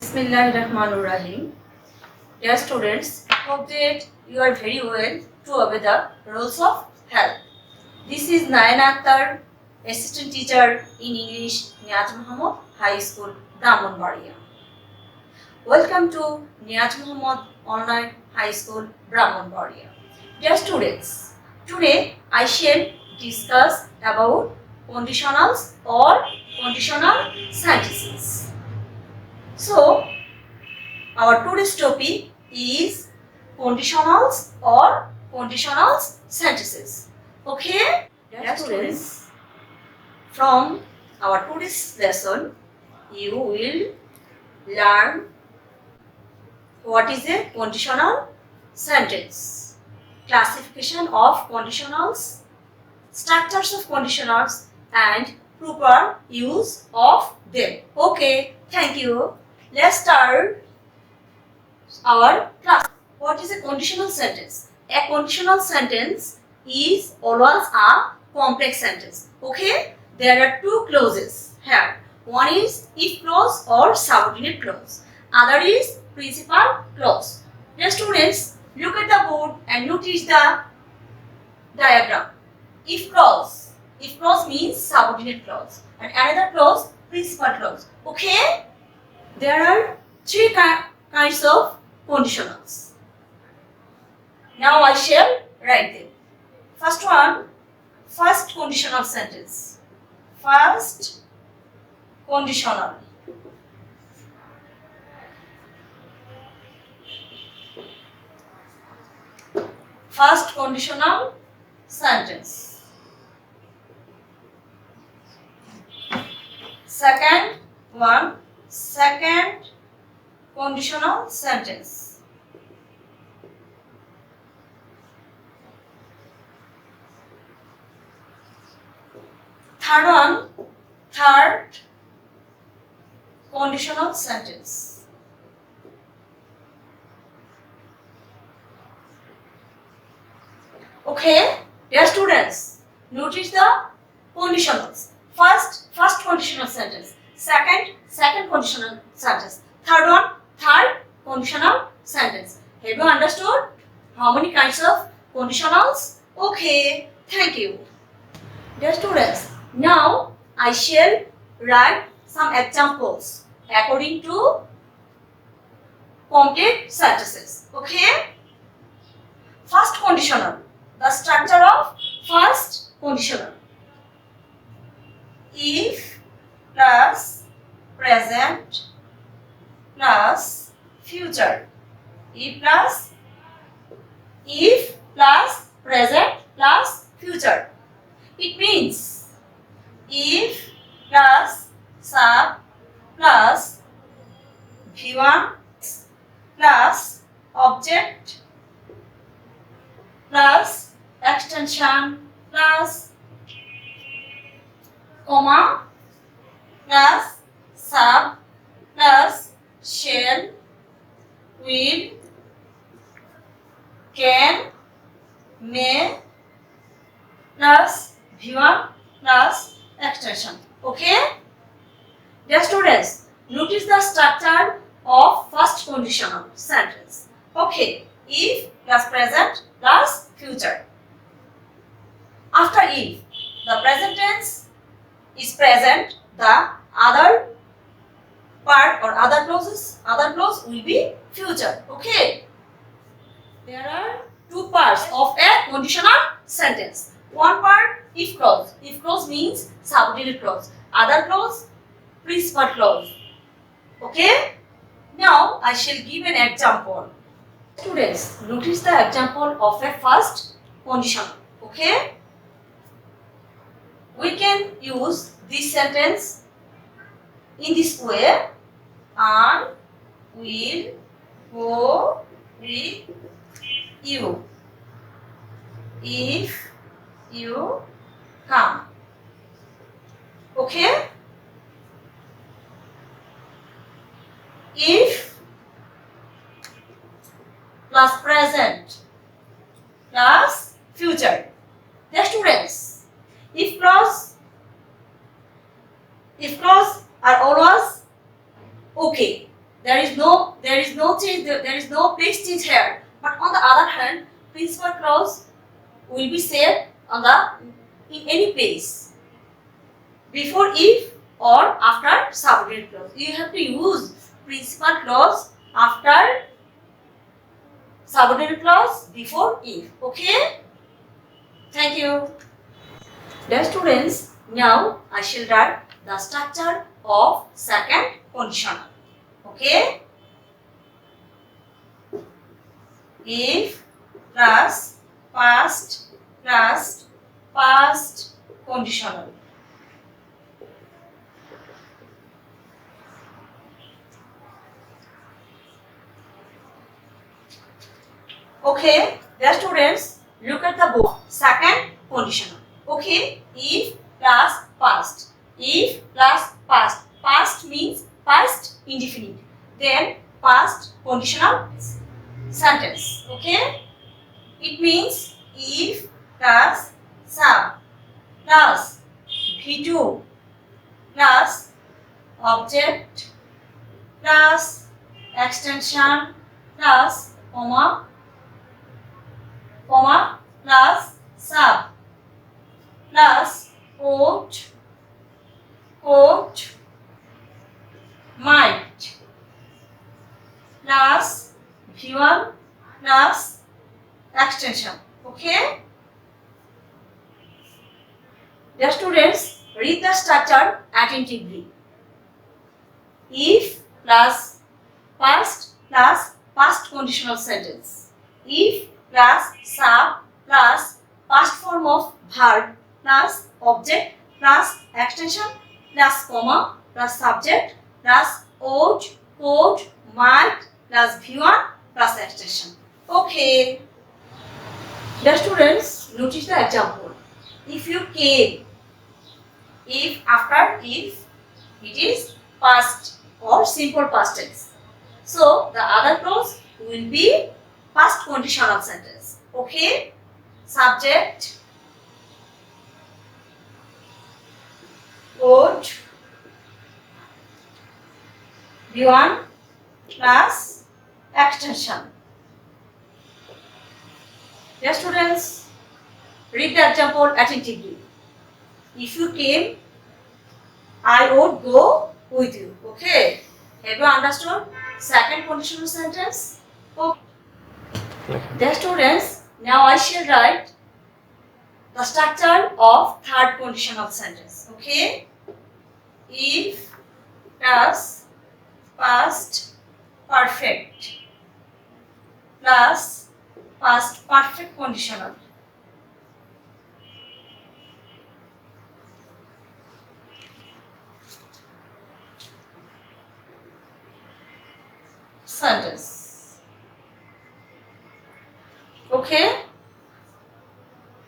Bismillahirrahmanirrahim. Dear students, hope that you are very well to obey the rules of health. This is Nayan Akhtar, Assistant Teacher in English, Niyaz Muhammad High School, Brahmanbaria. Welcome to Niyaz Muhammad Online High School, Brahmanbaria. Dear students, today I shall discuss about conditionals or conditional sentences. So, our today's topic is conditionals or conditional sentences. Okay? Dear students, from our today's lesson, you will learn what is a conditional sentence, classification of conditionals, structures of conditionals, and proper use of them. Okay, thank you. Let's start our class. What is a conditional sentence? A conditional sentence is always a complex sentence. Okay? There are two clauses here. One is if clause or subordinate clause. Other is principal clause. Dear students, look at the board and notice the diagram. If clause. If clause means subordinate clause. And another clause, principal clause. Okay? There are three kinds of conditionals. Now I shall write them. First one, first conditional sentence. First conditional. First conditional sentence. Second one, second conditional sentence. Third one, third conditional sentence. Okay, dear students, notice the conditionals. First conditional sentence. Second conditional sentence. Third one, third conditional sentence. Have you understood how many kinds of conditionals? Okay, thank you. Dear students, now I shall write some examples according to complete sentences. Okay? First conditional. The structure of first conditional. If plus present plus future. If plus present plus future. It means if plus sub plus V1 plus object plus extension plus comma plus sub plus shall will can may plus V1 plus extension. Okay? Dear students, notice the structure of first conditional sentence. Okay, if plus present plus future. After if, the present tense is present, the other part or other clause will be future. Okay? There are two parts of a conditional sentence. One part, if clause. If clause means subordinate clause. Other clause, principal clause. Okay? Now I shall give an example. Students, notice the example of a first condition. Okay? We can use this sentence in this way. I will go with you if you come. Okay? If plus present plus future. Dear students, if clause are always okay. there is no change, there is no place change here. But on the other hand, principal clause will be said on the in any place before if or after subordinate clause. You have to use principal clause after subordinate clause before if. Okay? Thank you. Dear students, now I shall write the structure of second conditional. Okay? If plus past conditional. Okay, dear students, look at the board. Second conditional. Okay, if plus past. If plus past. Past means past indefinite. Then past conditional sentence. Okay, it means if plus sub plus V2 plus object plus extension plus comma plus sub plus quote might plus V1 plus extension. Okay? Dear students, read the structure attentively. If plus past conditional sentence. If plus sub plus past form of verb plus object plus extension plus comma plus subject plus ought, might plus V1 plus extension. Okay. Dear students, notice the example. If you came, if after if, it is past or simple past tense. So the other clause will be past conditional sentence. Okay? Subject would V1 plus extension. Dear students, read the example attentively. If you came, I would go with you. Okay? Have you understood? Second conditional sentence. Okay. Dear students, now I shall write the structure of third conditional sentence. Okay? If plus past perfect plus past perfect conditional. Sentence. Okay?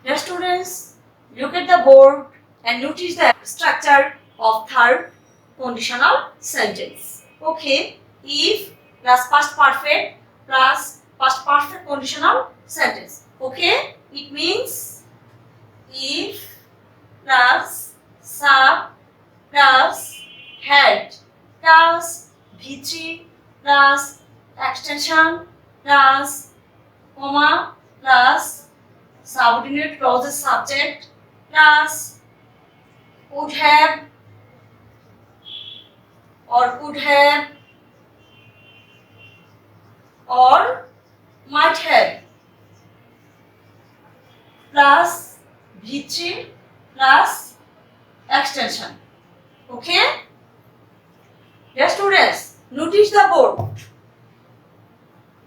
Dear students, look at the board and notice the structure of third conditional sentence. Okay? If plus past perfect plus past perfect conditional sentence. Okay? It means if plus sub plus had plus V3 plus extension plus comma plus subordinate clauses subject plus would have or could have or might have plus V3 plus extension. Okay? Dear students, notice the board.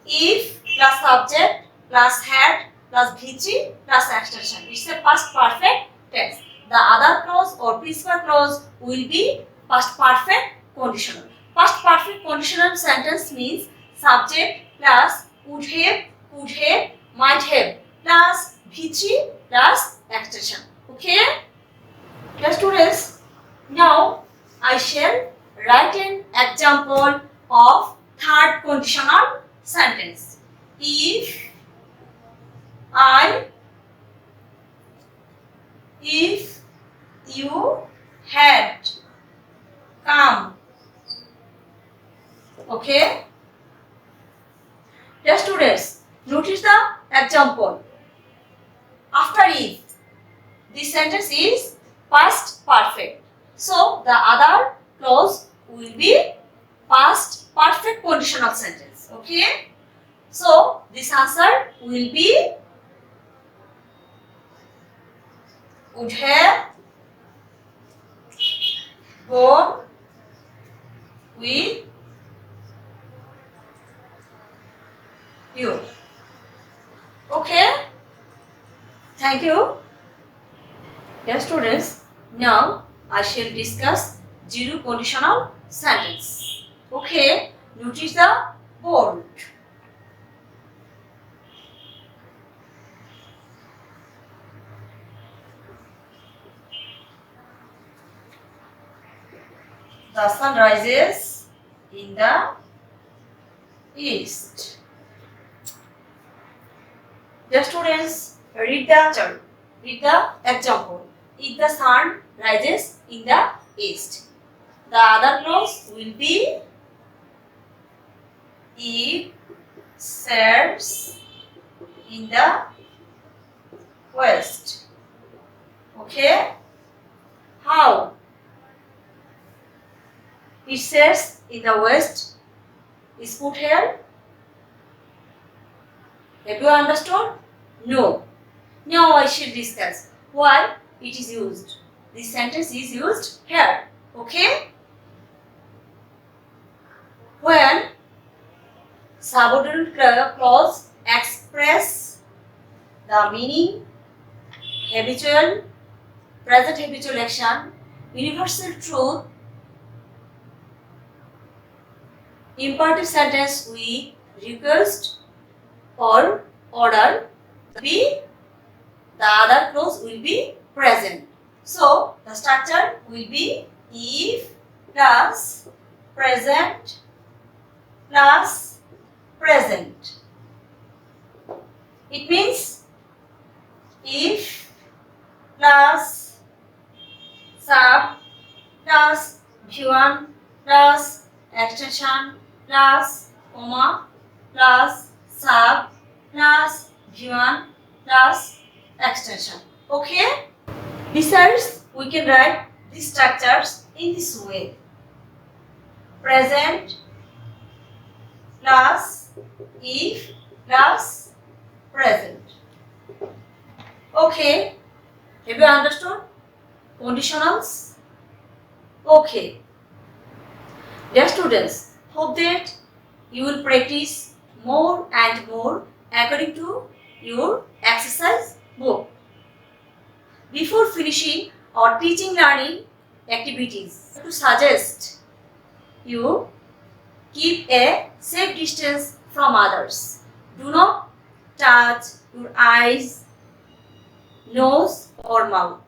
If plus subject plus had plus V3 plus extension. It's a past perfect tense. The other clause or principal clause will be past perfect conditional. Past perfect conditional sentence means subject plus would have, might have plus V3 plus extension. Okay? Dear students, now I shall write an example of third conditional sentence. If you had come Okay? Dear students, notice the example. After if, this sentence is past perfect. So the other clause will be past perfect conditional sentence. Okay? So this answer will be would have gone with you. Okay? Thank you. Dear students, now I shall discuss zero conditional sentence. Okay? Notice the bold. The sun rises in the east. The students read the example. If the sun rises in the east, the other clause will be if sets in the west. Okay? How? It sets in the west is put here. Have you understood? No. Now I shall discuss why it is used. This sentence is used here. Okay? When subordinate clause express the meaning, habitual, present habitual action, universal truth, imperative sentence with request or order, the other clause will be present. So the structure will be if plus present plus present. It means if plus sub plus v1 plus extension plus comma plus sub plus v1 plus extension. Okay? Besides, we can write these structures in this way. Present plus if plus present. Okay? Have you understood? Conditionals? Okay. Dear students, hope that you will practice more and more according to your exercise book. Before finishing our teaching learning activities, to suggest you keep a safe distance from others. Do not touch your eyes, nose or mouth.